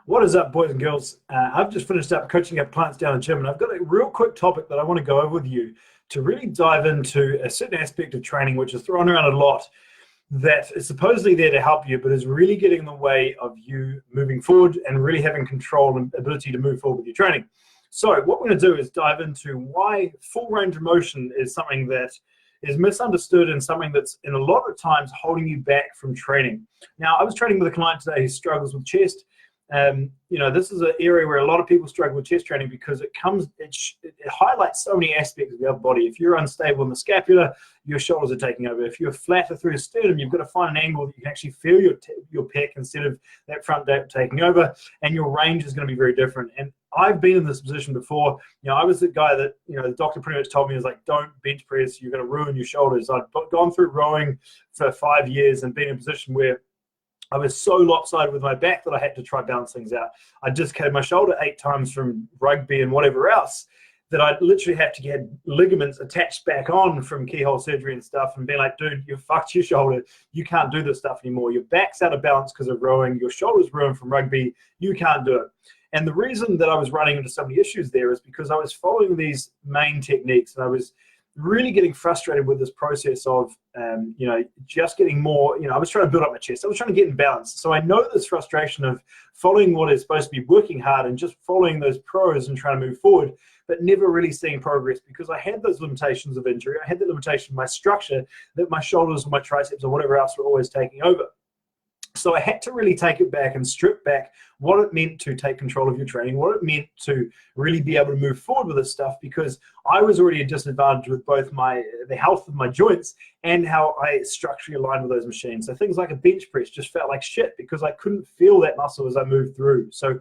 What is up, boys and girls? I've just finished up coaching up clients down in the gym, and I've got a real quick topic that I want to go over with you to really dive into a certain aspect of training, which is thrown around a lot, that is supposedly there to help you, but is really getting in the way of you moving forward and really having control and ability to move forward with your training. So what we're going to do is dive into why full range of motion is something that is misunderstood and something that's in a lot of times holding you back from training. Now, I was training with a client today who struggles with chest. This is an area where a lot of people struggle with chest training because it highlights so many aspects of your body. If you're unstable in the scapula, your shoulders are taking over. If you're flatter through the sternum, you've got to find an angle that you can actually feel your pec instead of that front delt taking over, and your range is going to be very different. And I've been in this position before. I was the guy that, the doctor pretty much told me, was like, don't bench press, you're going to ruin your shoulders. I'd gone through rowing for 5 years and been in a position where I was so lopsided with my back that I had to try balance things out. I dislocated my shoulder 8 times from rugby and whatever else, that I literally had to get ligaments attached back on from keyhole surgery and stuff, and being like, dude, you've fucked your shoulder. You can't do this stuff anymore. Your back's out of balance because of rowing. Your shoulder's ruined from rugby. You can't do it. And the reason that I was running into some of the issues there is because I was following these main techniques, and I was really getting frustrated with this process of, just getting more, I was trying to build up my chest. I was trying to get in balance. So I know this frustration of following what is supposed to be working hard and just following those pros and trying to move forward, but never really seeing progress because I had those limitations of injury. I had the limitation of my structure that my shoulders or my triceps or whatever else were always taking over. So I had to really take it back and strip back what it meant to take control of your training, what it meant to really be able to move forward with this stuff, because I was already at a disadvantage with both the health of my joints and how I structurally aligned with those machines. So things like a bench press just felt like shit because I couldn't feel that muscle as I moved through. So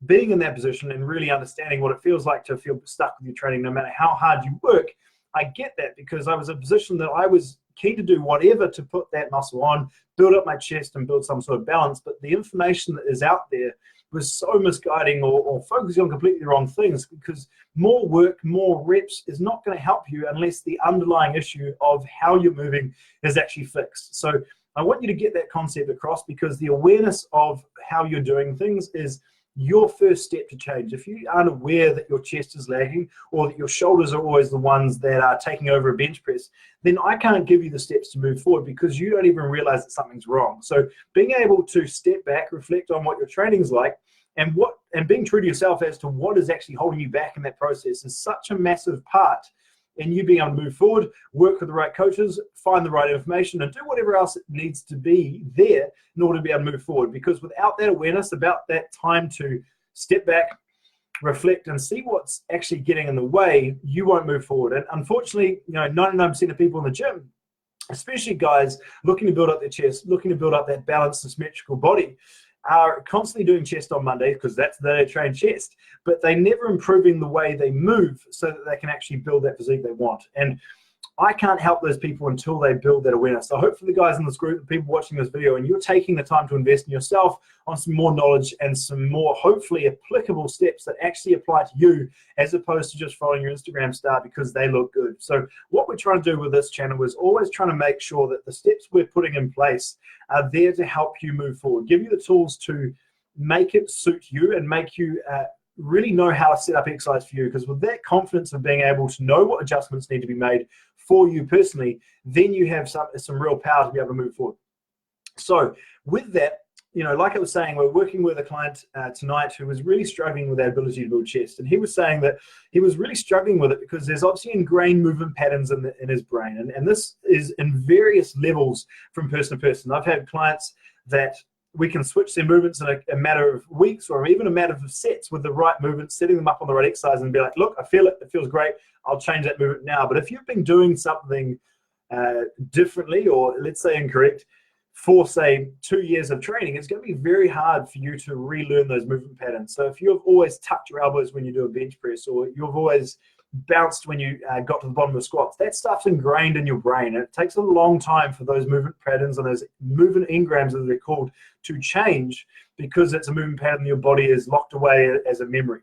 being in that position and really understanding what it feels like to feel stuck with your training, no matter how hard you work, I get that because I was in a position that I was keen to do whatever to put that muscle on, build up my chest and build some sort of balance. But the information that is out there was so misguiding or focusing on completely the wrong things, because more work, more reps is not going to help you unless the underlying issue of how you're moving is actually fixed. So I want you to get that concept across, because the awareness of how you're doing things is your first step to change. If you aren't aware that your chest is lagging or that your shoulders are always the ones that are taking over a bench press, then I can't give you the steps to move forward because you don't even realize that something's wrong. So being able to step back, reflect on what your training is like, and being true to yourself as to what is actually holding you back in that process is such a massive part in you being able to move forward, work with the right coaches, find the right information, and do whatever else it needs to be there in order to be able to move forward. Because without that awareness, about that time to step back, reflect, and see what's actually getting in the way, you won't move forward. And unfortunately, 99% of people in the gym, especially guys looking to build up their chest, looking to build up that balanced and symmetrical body, are constantly doing chest on Monday because that's their train chest, but they never improving the way they move so that they can actually build that physique they want. And I can't help those people until they build that awareness. So hopefully the guys in this group, the people watching this video, and you're taking the time to invest in yourself on some more knowledge and some more hopefully applicable steps that actually apply to you, as opposed to just following your Instagram star because they look good. So what we're trying to do with this channel is always trying to make sure that the steps we're putting in place are there to help you move forward, give you the tools to make it suit you and make you really know how to set up exercise for you. Because with that confidence of being able to know what adjustments need to be made for you personally, then you have some real power to be able to move forward. So with that, like I was saying, we're working with a client tonight who was really struggling with that ability to build chest. And he was saying that he was really struggling with it because there's obviously ingrained movement patterns in his brain. And this is in various levels from person to person. I've had clients that we can switch their movements in a matter of weeks or even a matter of sets with the right movements, setting them up on the right exercise and be like, look, I feel it, it feels great, I'll change that movement now. But if you've been doing something differently, or let's say incorrect, for say 2 years of training, it's going to be very hard for you to relearn those movement patterns. So if you've always tucked your elbows when you do a bench press, or you've always bounced when you got to the bottom of the squats, that stuff's ingrained in your brain, and it takes a long time for those movement patterns and those movement engrams, as they're called, to change, because it's a movement pattern your body is locked away as a memory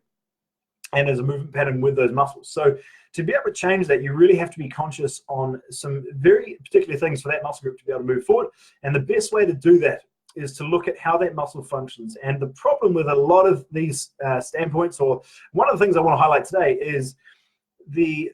and as a movement pattern with those muscles. So to be able to change that, you really have to be conscious on some very particular things for that muscle group to be able to move forward. And the best way to do that is to look at how that muscle functions. And the problem with a lot of these standpoints, or one of the things I want to highlight today, is the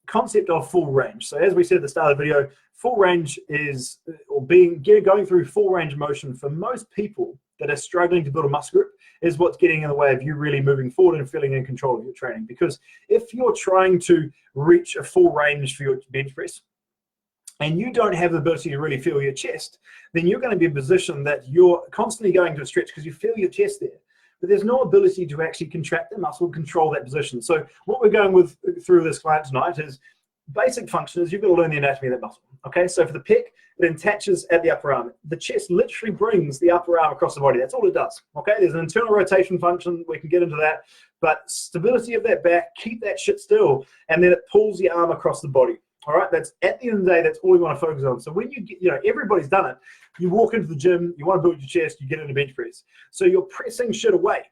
concept of full range. So as we said at the start of the video, full range is, or going through full range of motion for most people that are struggling to build a muscle group, is what's getting in the way of you really moving forward and feeling in control of your training. Because if you're trying to reach a full range for your bench press, and you don't have the ability to really feel your chest, then you're going to be in a position that you're constantly going to a stretch because you feel your chest there. But there's no ability to actually contract that muscle, control that position. So what we're going with through this client tonight is basic function is you've got to learn the anatomy of that muscle. Okay, so for the pec, it attaches at the upper arm. The chest literally brings the upper arm across the body. That's all it does. Okay, there's an internal rotation function. We can get into that. But stability of that back, keep that shit still, and then it pulls the arm across the body. All right, that's at the end of the day, that's all we want to focus on. So when you get, everybody's done it. You walk into the gym, you want to build your chest, you get into bench press. So you're pressing shit away.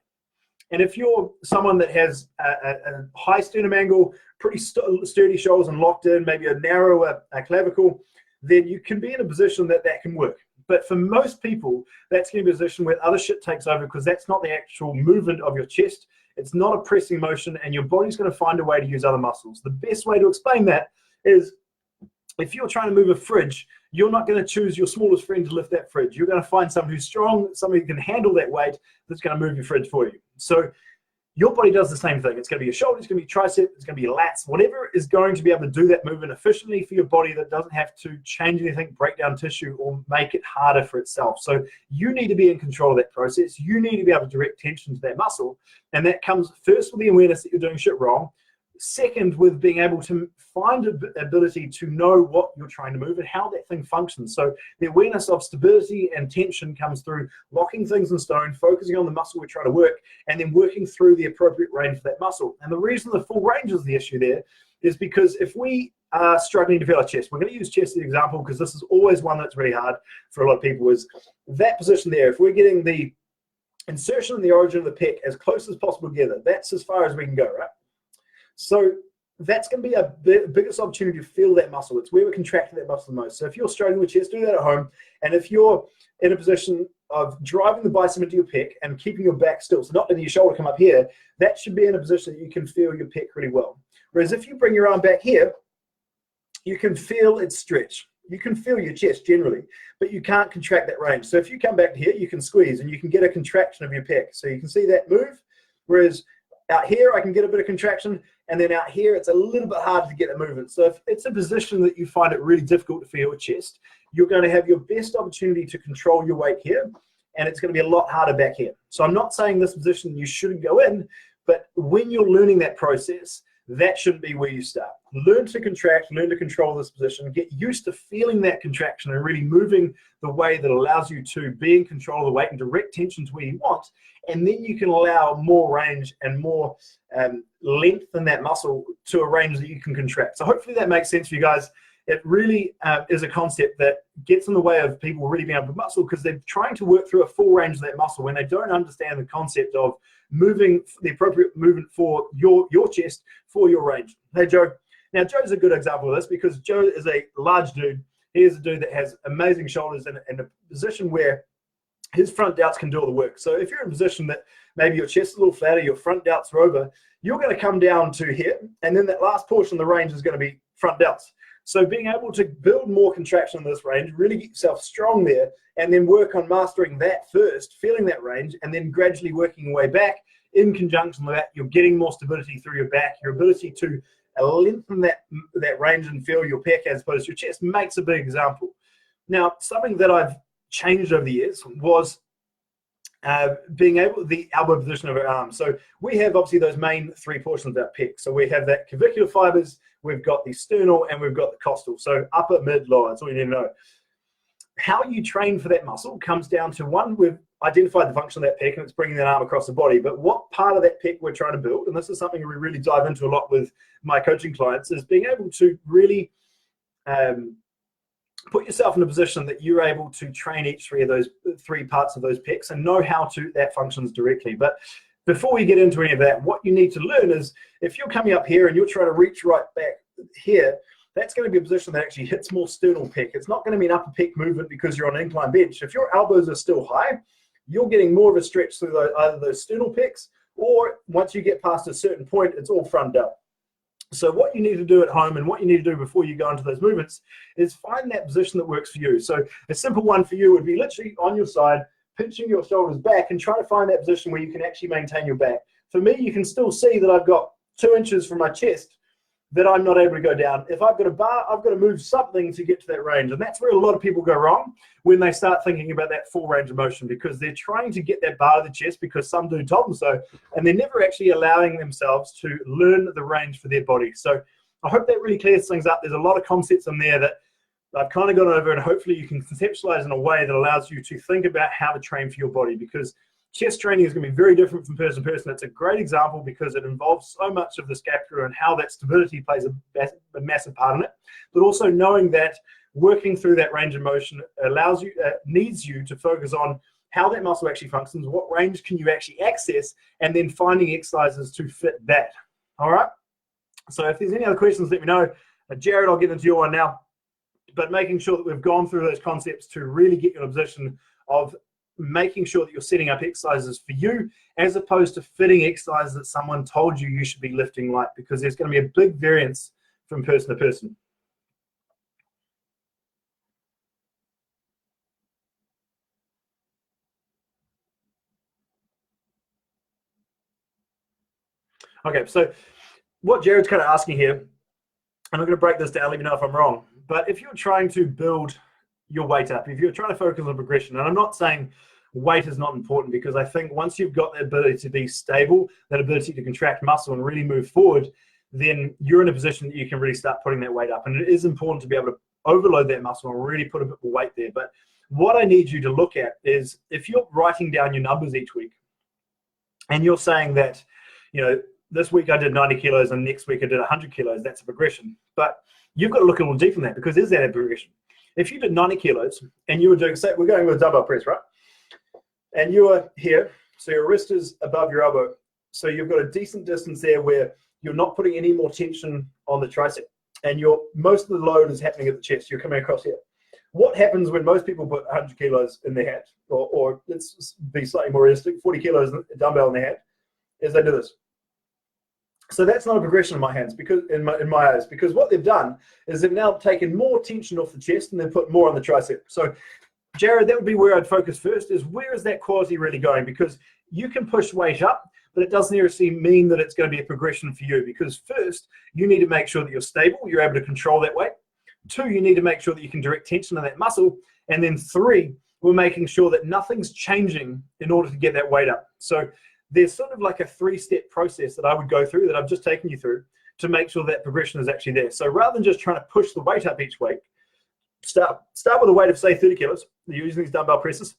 And if you're someone that has a high sternum angle, pretty sturdy shoulders and locked in, maybe a narrower clavicle, then you can be in a position that can work. But for most people, that's going to be a position where other shit takes over because that's not the actual movement of your chest. It's not a pressing motion, and your body's going to find a way to use other muscles. The best way to explain that is if you're trying to move a fridge, you're not going to choose your smallest friend to lift that fridge. You're going to find someone who's strong, somebody who can handle that weight that's going to move your fridge for you. So your body does the same thing. It's going to be your shoulder, it's going to be your tricep, it's going to be your lats, whatever is going to be able to do that movement efficiently for your body that doesn't have to change anything, break down tissue, or make it harder for itself. So you need to be in control of that process. You need to be able to direct tension to that muscle. And that comes first with the awareness that you're doing shit wrong. Second, with being able to find an ability to know what you're trying to move and how that thing functions. So the awareness of stability and tension comes through locking things in stone, focusing on the muscle we're trying to work, and then working through the appropriate range for that muscle. And the reason the full range is the issue there is because if we are struggling to feel our chest, we're going to use chest as an example because this is always one that's really hard for a lot of people, is that position there. If we're getting the insertion and the origin of the pec as close as possible together, that's as far as we can go, right? So that's going to be a biggest opportunity to feel that muscle. It's where we're contracting that muscle the most. So if you're struggling with chest, do that at home. And if you're in a position of driving the bicep into your pec and keeping your back still, so not letting your shoulder come up here, that should be in a position that you can feel your pec really well. Whereas if you bring your arm back here, you can feel it stretch. You can feel your chest generally, but you can't contract that range. So if you come back here, you can squeeze and you can get a contraction of your pec. So you can see that move, whereas out here, I can get a bit of contraction, and then out here, it's a little bit harder to get a movement. So if it's a position that you find it really difficult to feel your chest, you're going to have your best opportunity to control your weight here, and it's going to be a lot harder back here. So I'm not saying this position you shouldn't go in, but when you're learning that process, that shouldn't be where you start. Learn to contract, learn to control this position, get used to feeling that contraction and really moving the way that allows you to be in control of the weight and direct tension to where you want. And then you can allow more range and more length in that muscle to a range that you can contract. So hopefully that makes sense for you guys. It really is a concept that gets in the way of people really being able to muscle because they're trying to work through a full range of that muscle when they don't understand the concept of moving the appropriate movement for your chest for your range. Hey, Joe. Now, Joe's a good example of this because Joe is a large dude. He is a dude that has amazing shoulders and a position where his front delts can do all the work. So if you're in a position that maybe your chest is a little flatter, your front delts are over, you're going to come down to here, and then that last portion of the range is going to be front delts. So being able to build more contraction in this range, really get yourself strong there, and then work on mastering that first, feeling that range, and then gradually working your way back. In conjunction with that, you're getting more stability through your back. Your ability to lengthen that range and feel your pec as opposed to your chest makes a big example. Now, something that I've changed over the years was being able, the elbow position of our arm. So we have obviously those main three portions of our pec. So we have that clavicular fibers, we've got the sternal, and we've got the costal. So upper, mid, lower, that's all you need to know. How you train for that muscle comes down to, one, we've identified the function of that pec and it's bringing that arm across the body, but what part of that pec we're trying to build, and this is something we really dive into a lot with my coaching clients, is being able to really put yourself in a position that you're able to train each three parts of those pecs and know how that functions directly. But before we get into any of that, what you need to learn is if you're coming up here and you're trying to reach right back here, that's going to be a position that actually hits more sternal pec. It's not going to be an upper pec movement because you're on an incline bench. If your elbows are still high, you're getting more of a stretch through either those sternal pecs, or once you get past a certain point, it's all front delt. So what you need to do at home and what you need to do before you go into those movements is find that position that works for you. So a simple one for you would be literally on your side, pinching your shoulders back and try to find that position where you can actually maintain your back. For me, you can still see that I've got 2 inches from my chest that I'm not able to go down. If I've got a bar, I've got to move something to get to that range. And that's where a lot of people go wrong when they start thinking about that full range of motion, because they're trying to get that bar to the chest because some dude told them so, and they're never actually allowing themselves to learn the range for their body. So I hope that really clears things up. There's a lot of concepts in there that I've kind of gone over, and hopefully you can conceptualize in a way that allows you to think about how to train for your body, because chest training is going to be very different from person to person. It's a great example because it involves so much of the scapula and how that stability plays a massive part in it, but also knowing that working through that range of motion allows you, needs you to focus on how that muscle actually functions, what range can you actually access, and then finding exercises to fit that. All right. So if there's any other questions, let me know. Jared, I'll get into your one now, but making sure that we've gone through those concepts to really get you in a position of making sure that you're setting up exercises for you as opposed to fitting exercises that someone told you you should be lifting like, because there's going to be a big variance from person to person. Okay, so what Jared's kind of asking here, and I'm going to break this down, let me know if I'm wrong, but if you're trying to build your weight up, if you're trying to focus on progression, and I'm not saying weight is not important, because I think once you've got the ability to be stable, that ability to contract muscle and really move forward, then you're in a position that you can really start putting that weight up. And it is important to be able to overload that muscle and really put a bit of weight there. But what I need you to look at is, if you're writing down your numbers each week and you're saying that, you know, this week I did 90 kilos and next week I did 100 kilos, that's a progression. But you've got to look a little deeper than that, because is that a progression? If you did 90 kilos and you were doing, say, we're going with dumbbell press, right? And you are here, so your wrist is above your elbow. So you've got a decent distance there where you're not putting any more tension on the tricep, and most of the load is happening at the chest. You're coming across here. What happens when most people put 100 kilos in their hand, or let's be slightly more realistic, 40 kilos dumbbell in their hand, is they do this. So that's not a progression in my hands, because in my eyes, because what they've done is they've now taken more tension off the chest and then put more on the tricep. So Jared, that would be where I'd focus first, is where is that quality really going? Because you can push weight up, but it doesn't necessarily mean that it's going to be a progression for you, because first, you need to make sure that you're stable, you're able to control that weight. 2, you need to make sure that you can direct tension on that muscle. And then 3, we're making sure that nothing's changing in order to get that weight up. So there's sort of like a 3-step process that I would go through, that I've just taken you through, to make sure that progression is actually there. So rather than just trying to push the weight up each week, start with a weight of, say, 30 kilos. You're using these dumbbell presses,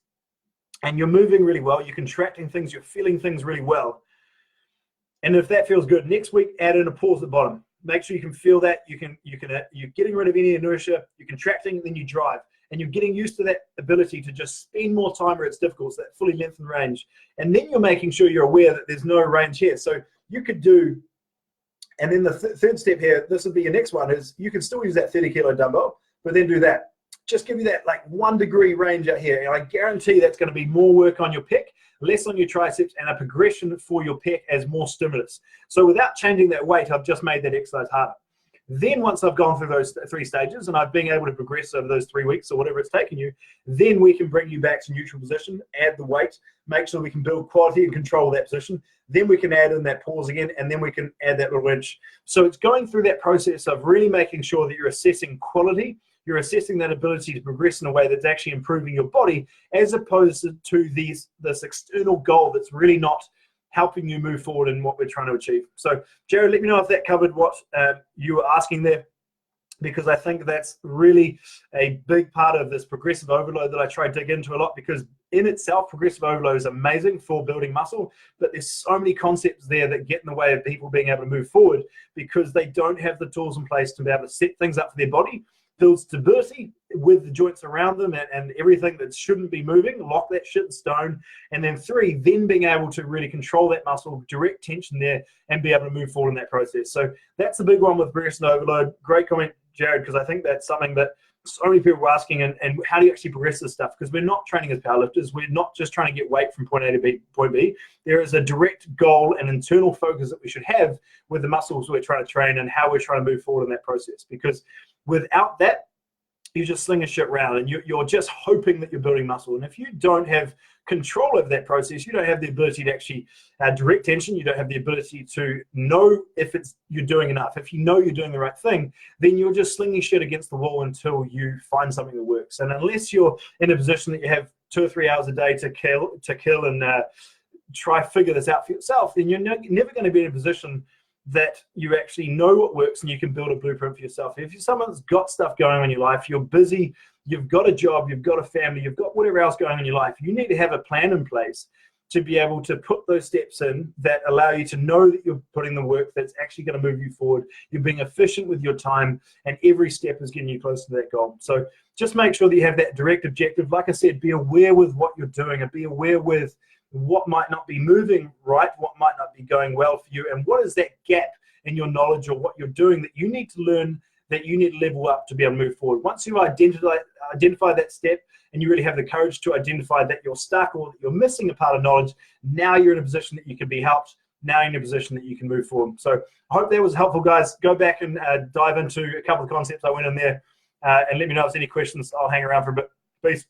and you're moving really well. You're contracting things. You're feeling things really well. And if that feels good, next week, add in a pause at the bottom. Make sure you can feel that. You're getting rid of any inertia. You're contracting, then you drive. And you're getting used to that ability to just spend more time where it's difficult, so that fully lengthened range. And then you're making sure you're aware that there's no range here. So you could do, and then the third step here, this would be your next one, is you can still use that 30 kilo dumbbell, but then do that. Just give you that like 1 degree range out here. And I guarantee that's going to be more work on your pec, less on your triceps, and a progression for your pec as more stimulus. So without changing that weight, I've just made that exercise harder. Then once I've gone through those 3 stages and I've been able to progress over those 3 weeks or whatever it's taken you, then we can bring you back to neutral position, add the weight, make sure we can build quality and control that position. Then we can add in that pause again, and then we can add that little inch. So it's going through that process of really making sure that you're assessing quality, you're assessing that ability to progress in a way that's actually improving your body, as opposed to this external goal that's really not helping you move forward in what we're trying to achieve. So Jared, let me know if that covered what you were asking there, because I think that's really a big part of this progressive overload that I try to dig into a lot, because in itself, progressive overload is amazing for building muscle, but there's so many concepts there that get in the way of people being able to move forward, because they don't have the tools in place to be able to set things up for their body, build stability with the joints around them and everything that shouldn't be moving, lock that shit in stone. And then 3, then being able to really control that muscle, direct tension there, and be able to move forward in that process. So that's the big one with progressive overload. Great comment, Jared, because I think that's something that so many people are asking, and how do you actually progress this stuff? Because we're not training as powerlifters. We're not just trying to get weight from point A to point B. There is a direct goal and internal focus that we should have with the muscles we're trying to train and how we're trying to move forward in that process. Because without that, you're just slinging shit around and you're just hoping that you're building muscle. And if you don't have control over that process, you don't have the ability to actually direct tension, you don't have the ability to know if you're doing enough. If you know you're doing the right thing, then you're just slinging shit against the wall until you find something that works. And unless you're in a position that you have 2 or 3 hours a day to kill and try figure this out for yourself, then you're never going to be in a position that you actually know what works and you can build a blueprint for yourself. If you're someone that's got stuff going on in your life, you're busy, you've got a job, you've got a family, you've got whatever else going on in your life, you need to have a plan in place to be able to put those steps in that allow you to know that you're putting the work that's actually going to move you forward. You're being efficient with your time, and every step is getting you closer to that goal. So just make sure that you have that direct objective. Like I said, be aware with what you're doing and be aware with what might not be moving right, what might not be going well for you, and what is that gap in your knowledge or what you're doing that you need to learn, that you need to level up to be able to move forward. Once you identify that step and you really have the courage to identify that you're stuck or that you're missing a part of knowledge, now you're in a position that you can be helped. Now you're in a position that you can move forward. So I hope that was helpful, guys. Go back and dive into a couple of concepts I went in there and let me know if there's any questions. I'll hang around for a bit. Peace.